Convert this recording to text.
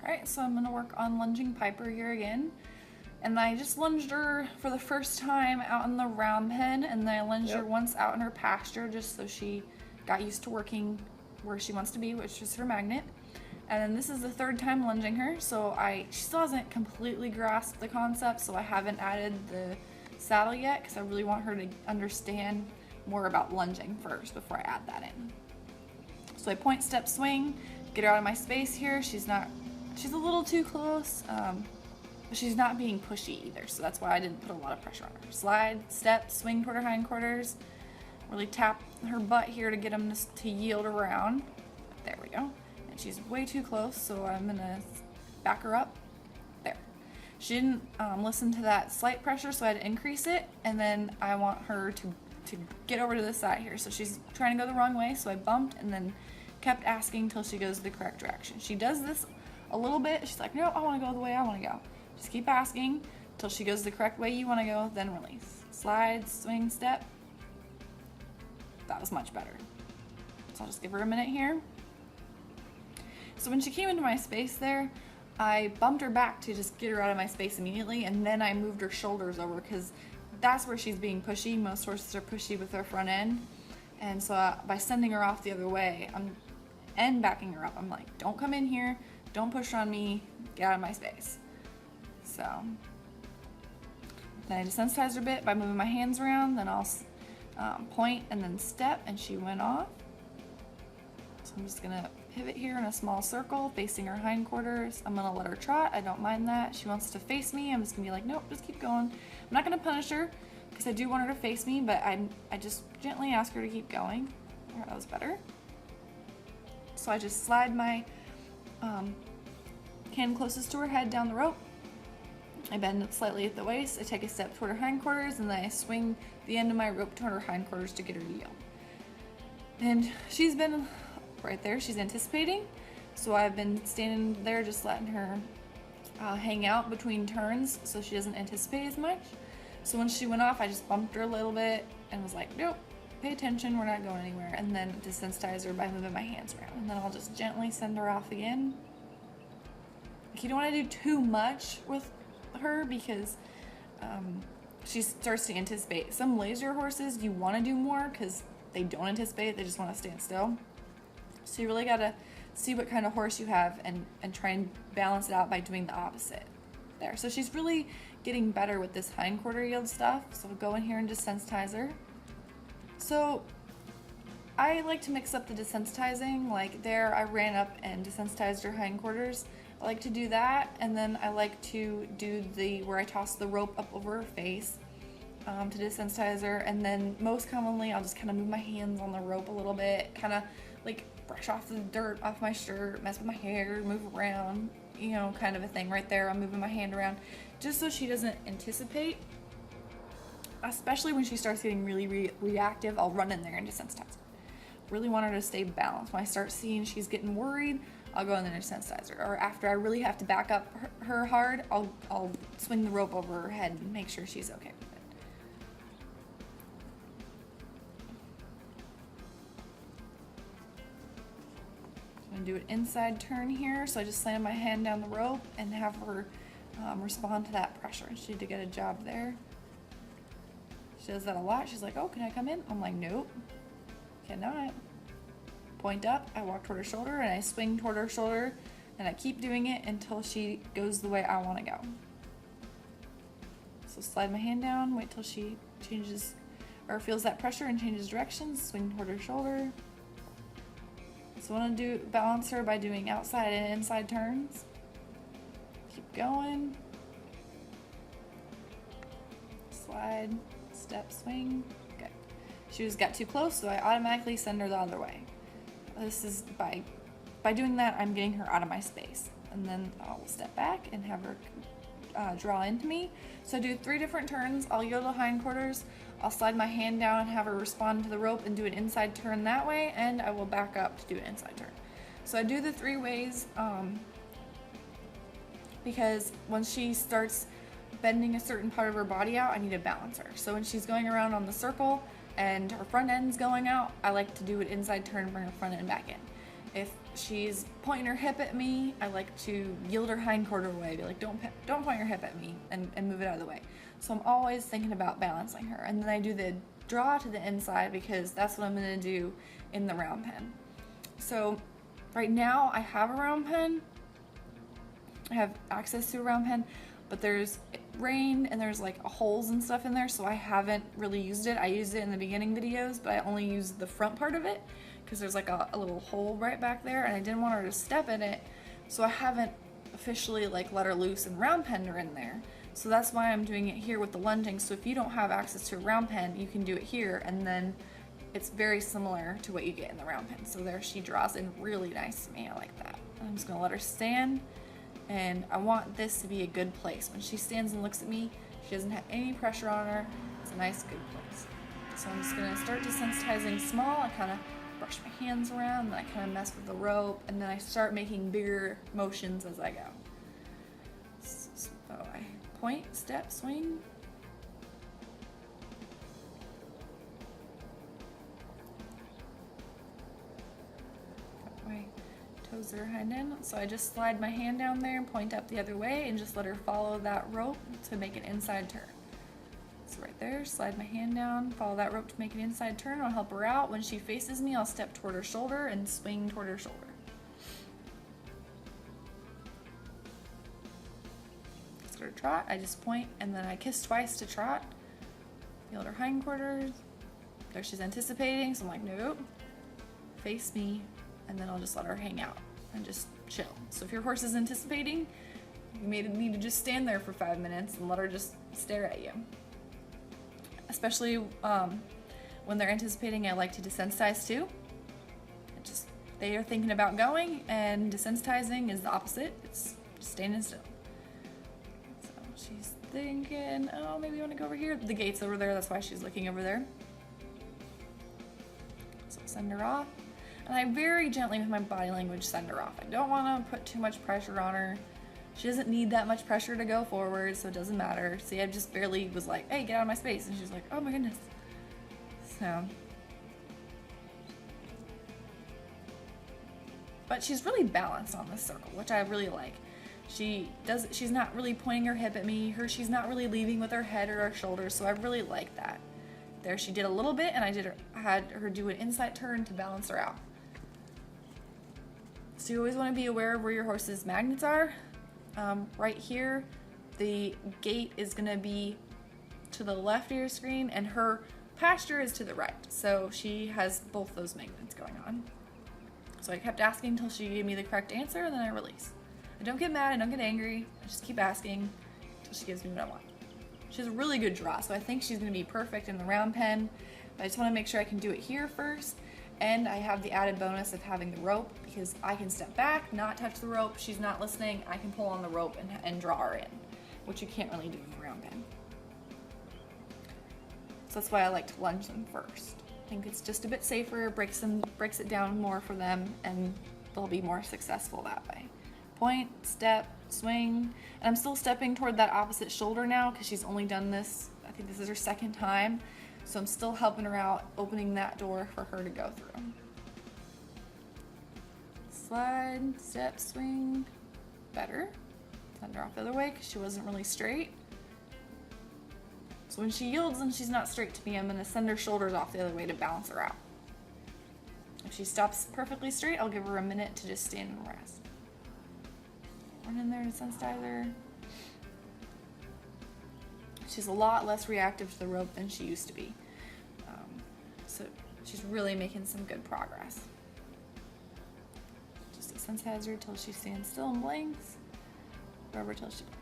Alright, so I'm going to work on lunging Piper here again. And I just lunged her for the first time out in the round pen, and then I lunged her once out in her pasture just so she got used to working where she wants to be, which is her magnet. And then this is the third time lunging her, so she still hasn't completely grasped the concept, so I haven't added the saddle yet because I really want her to understand more about lunging first before I add that in. So I point, step, swing, get her out of my space here. She's a little too close, but she's not being pushy either, so that's why I didn't put a lot of pressure on her. Slide, step, swing toward her hindquarters, really tap her butt here to get them to yield around. There we go. And she's way too close, so I'm gonna back her up. There. She didn't listen to that slight pressure, so I had to increase it, and then I want her to get over to the side here. So she's trying to go the wrong way, so I bumped and then kept asking till she goes the correct direction. She does this a little bit. She's like, no, I want to go the way I want to go. Just keep asking till she goes the correct way you want to go, then release. Slide, swing, step. That was much better. So I'll just give her a minute here. So when she came into my space there, I bumped her back to just get her out of my space immediately, and then I moved her shoulders over because that's where she's being pushy. Most horses are pushy with their front end. And so by sending her off the other way and backing her up, I'm like, don't come in here, don't push on me, get out of my space. So then I desensitized her a bit by moving my hands around, then I'll point and then step, and she went off. So I'm just gonna pivot here in a small circle facing her hindquarters. I'm gonna let her trot, I don't mind that. She wants to face me, I'm just gonna be like, nope, just keep going. I'm not gonna punish her because I do want her to face me, but I just gently ask her to keep going. There, that was better. So I just slide my hand closest to her head down the rope. I bend it slightly at the waist, I take a step toward her hindquarters, and then I swing the end of my rope toward her hindquarters to get her to yield. And she's been right there, she's anticipating, so I've been standing there just letting her hang out between turns so she doesn't anticipate as much. So when she went off, I just bumped her a little bit and was like, nope, pay attention, we're not going anywhere, and then desensitize her by moving my hands around. And then I'll just gently send her off again. You don't want to do too much with her because she starts to anticipate. Some lazier horses, you want to do more because they don't anticipate, they just want to stand still. So you really got to see what kind of horse you have and try and balance it out by doing the opposite there. So she's really getting better with this hindquarter yield stuff. So we'll go in here and desensitize her. So I like to mix up the desensitizing. Like there, I ran up and desensitized her hindquarters. I like to do that, and then I like to do where I toss the rope up over her face to desensitize her, and then most commonly I'll just kind of move my hands on the rope a little bit, kind of like brush off the dirt off my shirt, mess with my hair, move around, you know, kind of a thing. Right there, I'm moving my hand around just so she doesn't anticipate. Especially when she starts getting really reactive, I'll run in there and desensitize her. Really want her to stay balanced. When I start seeing she's getting worried, I'll go in there and desensitize her. Or after I really have to back up her hard, I'll swing the rope over her head and make sure she's okay with it. I'm gonna do an inside turn here, so I just slam my hand down the rope and have her respond to that pressure. She did a good job there. She does that a lot. She's like, oh, can I come in? I'm like, nope, cannot. Point up, I walk toward her shoulder, and I swing toward her shoulder, and I keep doing it until she goes the way I want to go. So slide my hand down, wait till she changes or feels that pressure and changes direction, swing toward her shoulder. So I want to balance her by doing outside and inside turns. Keep going. Slide, step, swing. Good. She just got too close, so I automatically send her the other way. This is by doing that, I'm getting her out of my space. And then I'll step back and have her draw into me. So I do 3 different turns. I'll yield the hindquarters, I'll slide my hand down and have her respond to the rope and do an inside turn that way, and I will back up to do an inside turn. So I do the 3 ways because when she starts bending a certain part of her body out, I need to balance her. So when she's going around on the circle and her front end's going out, I like to do an inside turn and bring her front end back in. If she's pointing her hip at me, I like to yield her hindquarter away. Be like, don't point your hip at me, and move it out of the way. So I'm always thinking about balancing her. And then I do the draw to the inside because that's what I'm going to do in the round pen. So right now I have a round pen. I have access to a round pen, but there's rain and there's like holes and stuff in there, so I haven't really used it. I used it in the beginning videos, but I only used the front part of it because there's like a little hole right back there, and I didn't want her to step in it, so I haven't officially like let her loose and round penned her in there. So that's why I'm doing it here with the lunging. So if you don't have access to a round pen, you can do it here, and then it's very similar to what you get in the round pen. So there she draws in really nice to me. I like that. I'm just gonna let her stand, and I want this to be a good place. When she stands and looks at me, she doesn't have any pressure on her. It's a nice, good place. So I'm just gonna start desensitizing small. I kind of brush my hands around, and I kind of mess with the rope, and then I start making bigger motions as I go. So I point, step, swing. Got my toes are hind end, so I just slide my hand down there and point up the other way and just let her follow that rope to make an inside turn. So right there, slide my hand down, follow that rope to make an inside turn. I'll help her out. When she faces me, I'll step toward her shoulder and swing toward her shoulder. Let's go to trot. I just point and then I kiss twice to trot. Feel her hindquarters. There she's anticipating, so I'm like, nope. Face me, and then I'll just let her hang out and just chill. So if your horse is anticipating, you may need to just stand there for 5 minutes and let her just stare at you. Especially when they're anticipating, I like to desensitize too. They are thinking about going, and desensitizing is the opposite. It's just standing still. So she's thinking, oh, maybe you want to go over here. The gate's over there, that's why she's looking over there. So send her off. And I very gently, with my body language, send her off. I don't want to put too much pressure on her. She doesn't need that much pressure to go forward, so it doesn't matter. See, I just barely was like, hey, get out of my space. And she's like, oh my goodness. So. But she's really balanced on this circle, which I really like. She's not really pointing her hip at me. She's not really leaving with her head or her shoulders, so I really like that. There she did a little bit, and I had her do an inside turn to balance her out. So you always want to be aware of where your horse's magnets are. Right here, the gate is going to be to the left of your screen, and her pasture is to the right. So she has both those magnets going on. So I kept asking until she gave me the correct answer, and then I release. I don't get mad, I don't get angry, I just keep asking until she gives me what I want. She has a really good draw, so I think she's going to be perfect in the round pen. But I just want to make sure I can do it here first. And I have the added bonus of having the rope, because I can step back, not touch the rope. She's not listening. I can pull on the rope and draw her in, which you can't really do in the round pen. So that's why I like to lunge them first. I think it's just a bit safer, breaks it down more for them, and they'll be more successful that way. Point, step, swing, and I'm still stepping toward that opposite shoulder now because she's only done this, I think this is her second time. So I'm still helping her out, opening that door for her to go through. Slide, step, swing, better. Send her off the other way because she wasn't really straight. So when she yields and she's not straight to me, I'm gonna send her shoulders off the other way to balance her out. If she stops perfectly straight, I'll give her a minute to just stand and rest. Run in there to sensitize her. She's a lot less reactive to the rope than she used to be. So she's really making some good progress. Just desensitize her till she stands still and blinks. Rubber till she blinks.